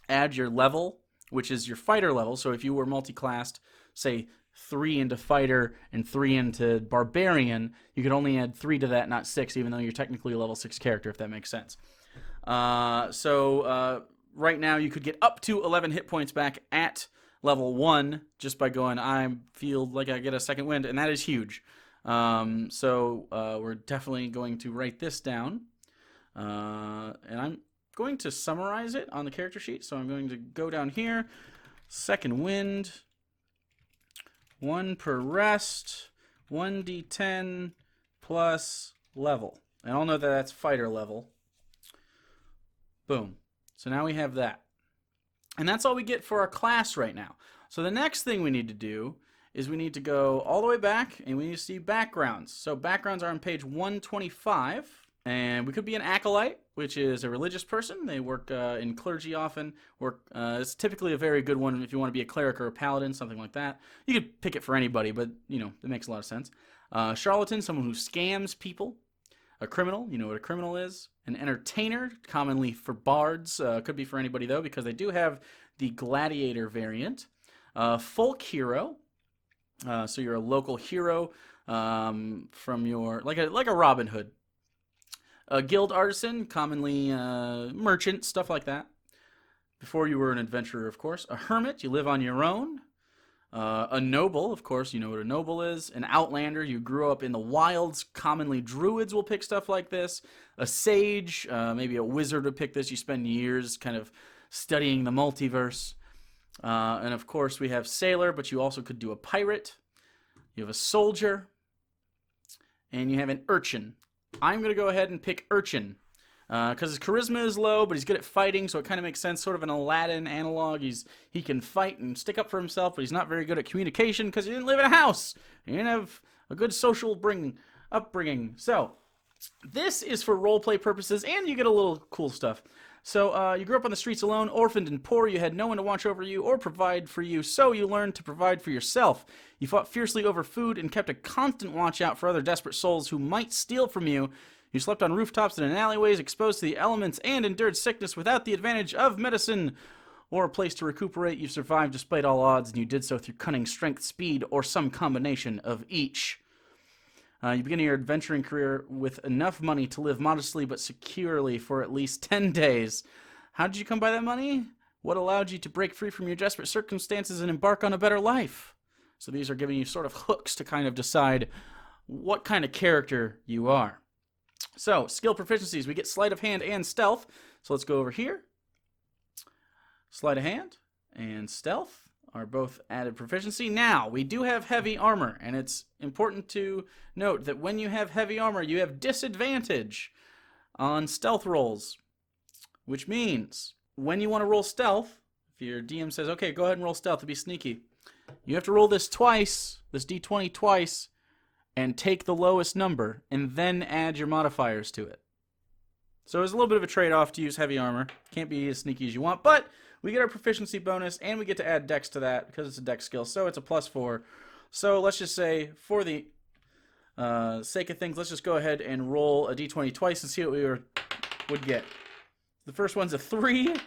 add your level, which is your fighter level. So if you were multi-classed, say 3 into fighter and 3 into barbarian, you could only add 3 to that, not 6, even though you're technically a level 6 character, if that makes sense. Right now you could get up to 11 hit points back at level 1 just by going, I feel like I get a second wind, and that is huge. We're definitely going to write this down, and I'm going to summarize it on the character sheet. So I'm going to go down here, second wind, 1 per rest, 1d10 plus level. And I'll know that that's fighter level. Boom. So now we have that. And that's all we get for our class right now. So the next thing we need to do is we need to go all the way back and we need to see backgrounds. So backgrounds are on page 125. And we could be an acolyte, which is a religious person. They work in clergy often. It's typically a very good one if you want to be a cleric or a paladin, something like that. You could pick it for anybody, but, you know, it makes a lot of sense. Charlatan, someone who scams people. A criminal, you know what a criminal is. An entertainer, commonly for bards. Could be for anybody, though, because they do have the gladiator variant. Folk hero. So you're a local hero from your, like a Robin Hood. A guild artisan, commonly merchant, stuff like that. Before you were an adventurer, of course. A hermit, you live on your own. A noble, of course, you know what a noble is. An outlander, you grew up in the wilds. Commonly druids will pick stuff like this. A sage, maybe a wizard would pick this. You spend years kind of studying the multiverse. And of course we have sailor, but you also could do a pirate. You have a soldier. And you have an urchin. I'm going to go ahead and pick urchin. Because his charisma is low, but he's good at fighting, so it kind of makes sense. Sort of an Aladdin analog. He can fight and stick up for himself, but he's not very good at communication because he didn't live in a house. He didn't have a good social upbringing. So, this is for roleplay purposes, and you get a little cool stuff. So, you grew up on the streets alone, orphaned and poor. You had no one to watch over you or provide for you, so you learned to provide for yourself. You fought fiercely over food and kept a constant watch out for other desperate souls who might steal from you. You slept on rooftops and in alleyways, exposed to the elements, and endured sickness without the advantage of medicine or a place to recuperate. You survived despite all odds, and you did so through cunning, strength, speed, or some combination of each. You begin your adventuring career with enough money to live modestly but securely for at least 10 days. How did you come by that money? What allowed you to break free from your desperate circumstances and embark on a better life? So these are giving you sort of hooks to kind of decide what kind of character you are. So, skill proficiencies. We get sleight of hand and stealth. So let's go over here. Sleight of hand and stealth are both added proficiency. Now, we do have heavy armor, and it's important to note that when you have heavy armor, you have disadvantage on stealth rolls, which means when you want to roll stealth, if your DM says, okay, go ahead and roll stealth to be sneaky, you have to roll this twice, this d20 twice, and take the lowest number, and then add your modifiers to it. So there's a little bit of a trade-off to use heavy armor. Can't be as sneaky as you want, but we get our proficiency bonus, and we get to add Dex to that, because it's a Dex skill, so it's a +4. So let's just say, for the sake of things, let's just go ahead and roll a d20 twice and see what we would get. The first one's a 3, and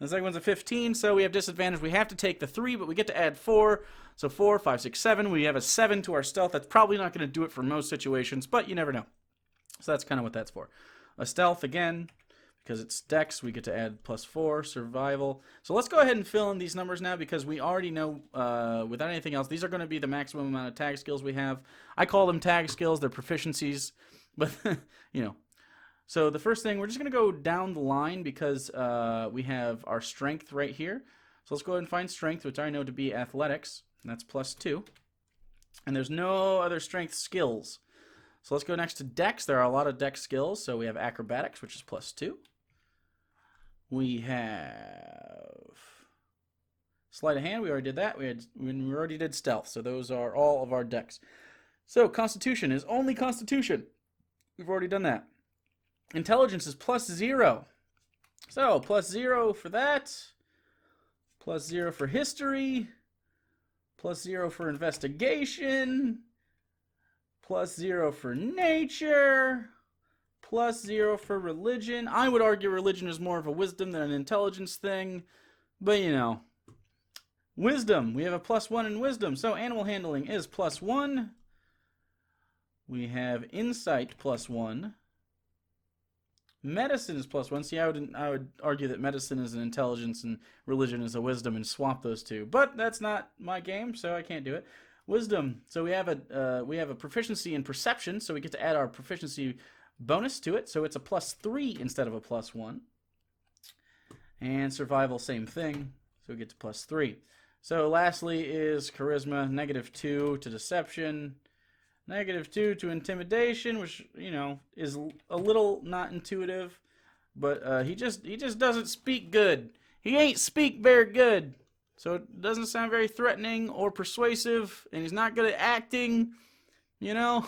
the second one's a 15, so we have disadvantage. We have to take the 3, but we get to add 4. So 4, 5, 6, 7. We have a 7 to our stealth. That's probably not going to do it for most situations, but you never know. So that's kind of what that's for. A stealth, again, because it's Dex, we get to add +4, survival. So let's go ahead and fill in these numbers now because we already know, without anything else, these are going to be the maximum amount of tag skills we have. I call them tag skills. They're proficiencies, but, you know. So the first thing, we're just going to go down the line because we have our strength right here. So let's go ahead and find strength, which I know to be athletics. And that's +2. And there's no other strength skills. So let's go next to Dex. There are a lot of Dex skills. So we have acrobatics, which is +2. We have sleight of hand. We already did that. We already did stealth. So those are all of our Dex. So Constitution is only Constitution. We've already done that. Intelligence is +0. So +0 for that. +0 for history. +0 for investigation. +0 for nature. +0 for religion. I would argue religion is more of a wisdom than an intelligence thing. But you know. Wisdom. We have a +1 in wisdom. So animal handling is +1. We have insight +1. Medicine is +1. See, I would argue that medicine is an intelligence and religion is a wisdom and swap those two. But that's not my game, so I can't do it. Wisdom. So we have a proficiency in perception, so we get to add our proficiency bonus to it. So it's a +3 instead of a +1. And survival, same thing. So we get to +3. So lastly is charisma, -2 to deception. -2 to intimidation, which, you know, is a little not intuitive, but he just doesn't speak good. He ain't speak very good, so it doesn't sound very threatening or persuasive, and he's not good at acting, you know.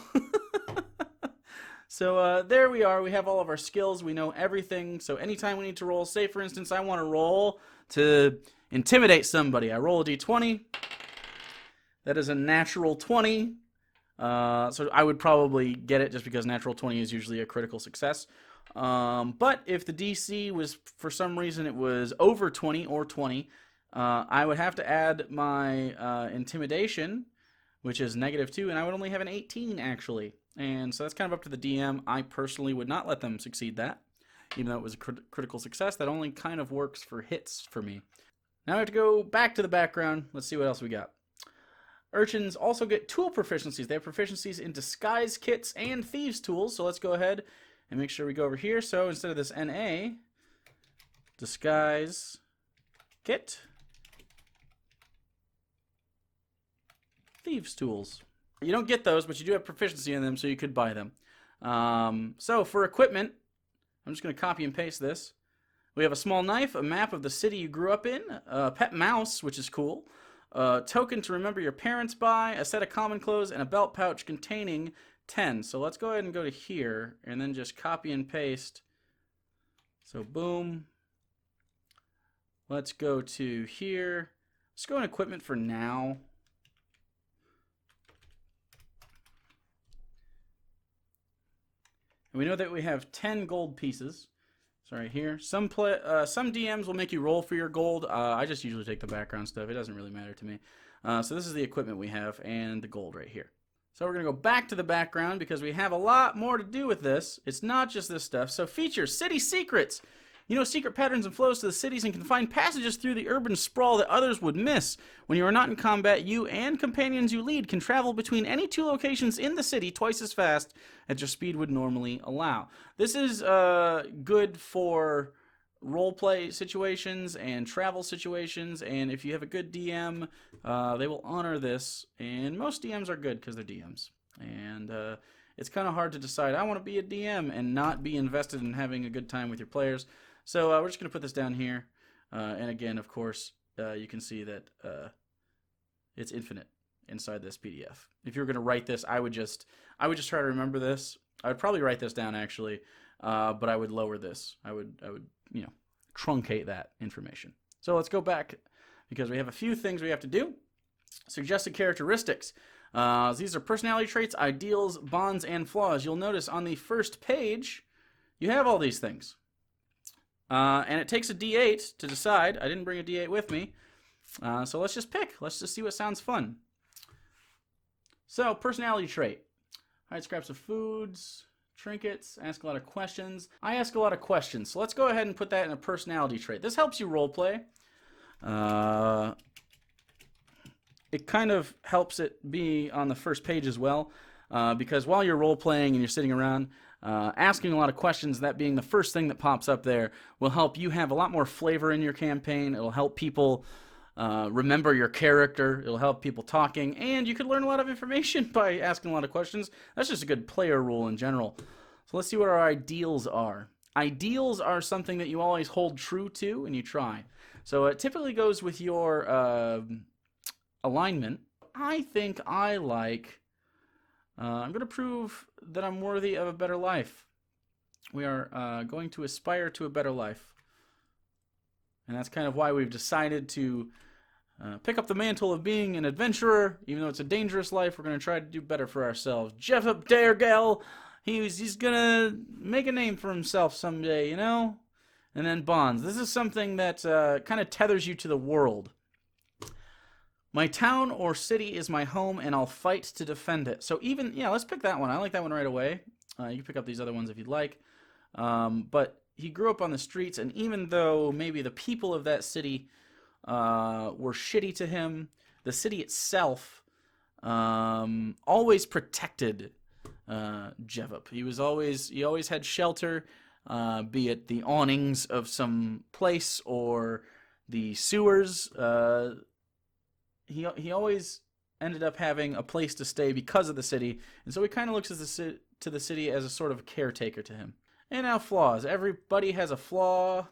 So there we are. We have all of our skills. We know everything. So anytime we need to roll, say for instance, I want to roll to intimidate somebody. I roll a d20. That is a natural 20. So I would probably get it just because natural 20 is usually a critical success. But if the DC was, for some reason, it was over 20 or 20, I would have to add my intimidation, which is -2, and I would only have an 18, actually. And so that's kind of up to the DM. I personally would not let them succeed that. Even though it was a critical success, that only kind of works for hits for me. Now we have to go back to the background. Let's see what else we got. Urchins also get tool proficiencies. They have proficiencies in disguise kits and thieves tools. So let's go ahead and make sure we go over here. So instead of this NA, disguise kit, thieves tools. You don't get those, but you do have proficiency in them, so you could buy them. So for equipment, I'm just going to copy and paste this. We have a small knife, a map of the city you grew up in, a pet mouse, which is cool, a token to remember your parents by, a set of common clothes, and a belt pouch containing 10. So let's go ahead and go to here, and then just copy and paste. So boom. Let's go to here. Let's go in equipment for now. And we know that we have 10 gold pieces. So right here. Some DMs will make you roll for your gold. I just usually take the background stuff. It doesn't really matter to me. So this is the equipment we have and the gold right here. So we're going to go back to the background because we have a lot more to do with this. It's not just this stuff. So features, city secrets. You know secret patterns and flows to the cities and can find passages through the urban sprawl that others would miss. When you are not in combat, you and companions you lead can travel between any two locations in the city twice as fast as your speed would normally allow. This is good for roleplay situations and travel situations, and if you have a good DM, they will honor this, and most DMs are good because they're DMs. And it's kind of hard to decide, I want to be a DM and not be invested in having a good time with your players. So we're just going to put this down here. And again, of course, you can see that it's infinite inside this PDF. If you were going to write this, I would just try to remember this. I would probably write this down actually, but I would lower this. I would truncate that information. So let's go back because we have a few things we have to do. Suggested characteristics. These are personality traits, ideals, bonds, and flaws. You'll notice on the first page, you have all these things. And it takes a D8 to decide. I didn't bring a D8 with me. So let's just pick. Let's just see what sounds fun. So, personality trait. Hide scraps of foods, trinkets, ask a lot of questions. I ask a lot of questions. So let's go ahead and put that in a personality trait. This helps you roleplay. It kind of helps it be on the first page as well. Because while you're role-playing and you're sitting around, asking a lot of questions, that being the first thing that pops up there, will help you have a lot more flavor in your campaign. It'll help people remember your character. It'll help people talking, and you could learn a lot of information by asking a lot of questions. That's just a good player rule in general. So let's see what our ideals are. Ideals are something that you always hold true to and you try. So it typically goes with your alignment. I think I like I'm going to prove that I'm worthy of a better life. We are going to aspire to a better life. And that's kind of why we've decided to pick up the mantle of being an adventurer. Even though it's a dangerous life, we're going to try to do better for ourselves. Jeff up there, gal. He's going to make a name for himself someday, you know? And then bonds. This is something that kind of tethers you to the world. My town or city is my home, and I'll fight to defend it. So even, yeah, let's pick that one. I like that one right away. You can pick up these other ones if you'd like. But he grew up on the streets, and even though maybe the people of that city were shitty to him, the city itself always protected Jevup. He always had shelter, be it the awnings of some place or the sewers. He always ended up having a place to stay because of the city, and so he kind of looks at to the city as a sort of caretaker to him. And now flaws. Everybody has a flaw,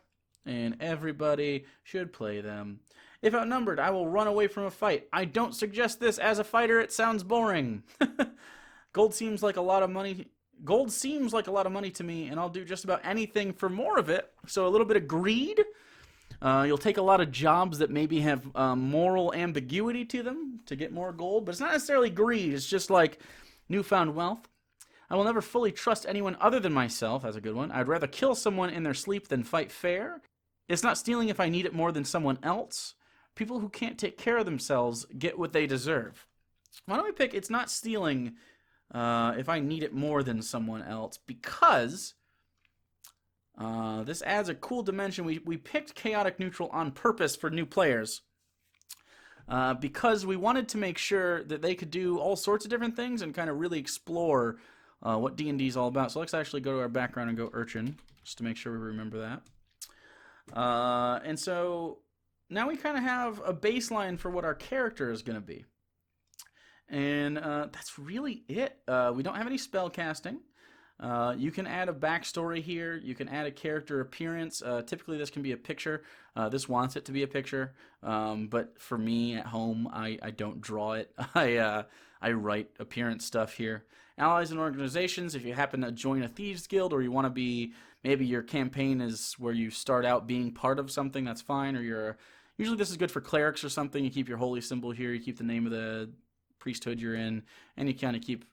and everybody should play them. If outnumbered, I will run away from a fight. I don't suggest this as a fighter. It sounds boring. Gold seems like a lot of money. Gold seems like a lot of money to me, and I'll do just about anything for more of it. So a little bit of greed. You'll take a lot of jobs that maybe have moral ambiguity to them to get more gold, but it's not necessarily greed. It's just like newfound wealth. I will never fully trust anyone other than myself. That's a good one. I'd rather kill someone in their sleep than fight fair. It's not stealing if I need it more than someone else. People who can't take care of themselves get what they deserve. Why don't we pick it's not stealing if I need it more than someone else? Because this adds a cool dimension. We picked chaotic neutral on purpose for new players because we wanted to make sure that they could do all sorts of different things and kind of really explore what D&D is all about. So let's actually go to our background and go urchin, just to make sure we remember that. And so now we kind of have a baseline for what our character is going to be. And that's really it. We don't have any spell casting. You can add a backstory here. You can add a character appearance. Typically this can be a picture. This wants it to be a picture. But for me at home, I don't draw it. I write appearance stuff here. Allies and organizations, if you happen to join a thieves guild or you want to be, maybe your campaign is where you start out being part of something, that's fine. Or usually this is good for clerics or something. You keep your holy symbol here. You keep the name of the priesthood you're in, and you kind of keep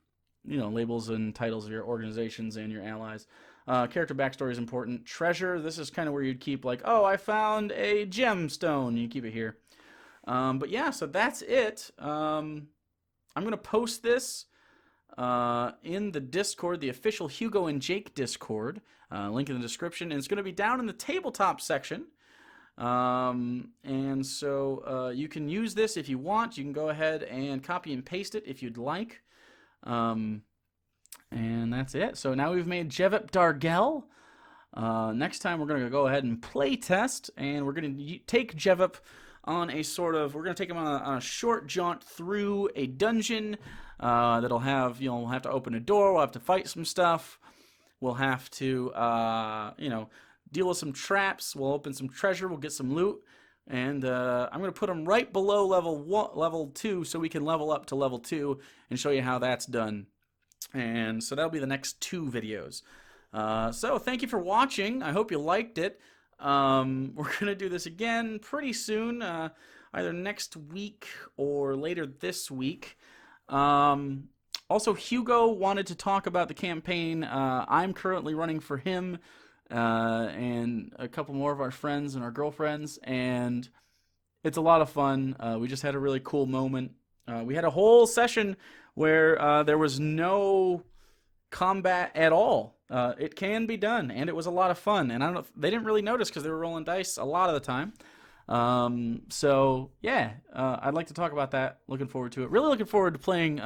labels and titles of your organizations and your allies. Character backstory is important. Treasure, this is kind of where you'd keep like, oh, I found a gemstone. You keep it here. But yeah, so that's it. I'm going to post this in the Discord, the official Hugo and Jake Discord. Link in the description. And it's going to be down in the tabletop section. And so you can use this if you want. You can go ahead and copy and paste it if you'd like. And that's it. So now we've made Jevup Dargel. Next time we're going to go ahead and play test, and we're going to take Jevup on a sort of, we're going to take him on a short jaunt through a dungeon that'll have, we'll have to open a door, we'll have to fight some stuff, we'll have to, deal with some traps, we'll open some treasure, we'll get some loot, and I'm going to put him right below level 2 so we can level up to level 2 and show you how that's done. And so that'll be the next 2 videos. So thank you for watching. I hope you liked it. We're going to do this again pretty soon, either next week or later this week. Also, Hugo wanted to talk about the campaign I'm currently running for him and a couple more of our friends and our girlfriends, and it's a lot of fun. We just had a really cool moment. We had a whole session where there was no combat at all. It can be done, and it was a lot of fun. And I don't know, they didn't really notice because they were rolling dice a lot of the time. So yeah, I'd like to talk about that. Looking forward to it. Really looking forward to playing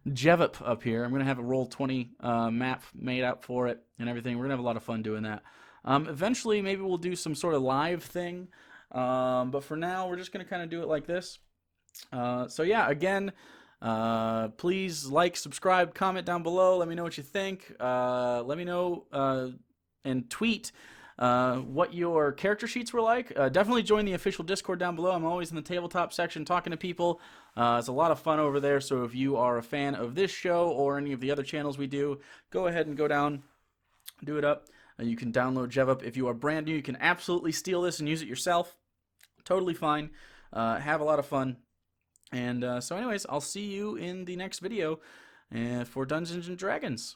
Jevup up here. I'm gonna have a Roll20 map made up for it and everything. We're gonna have a lot of fun doing that. Eventually, maybe we'll do some sort of live thing. But for now, we're just gonna kind of do it like this. So yeah, again. Please like, subscribe, comment down below. Let me know what you think. Let me know and tweet what your character sheets were like. Definitely join the official Discord down below. I'm always in the tabletop section talking to people. It's a lot of fun over there, so if you are a fan of this show or any of the other channels we do, go ahead and go down, do it up. You can download JevUp. If you are brand new, you can absolutely steal this and use it yourself. Totally fine. Have a lot of fun. And so anyways, I'll see you in the next video for Dungeons & Dragons.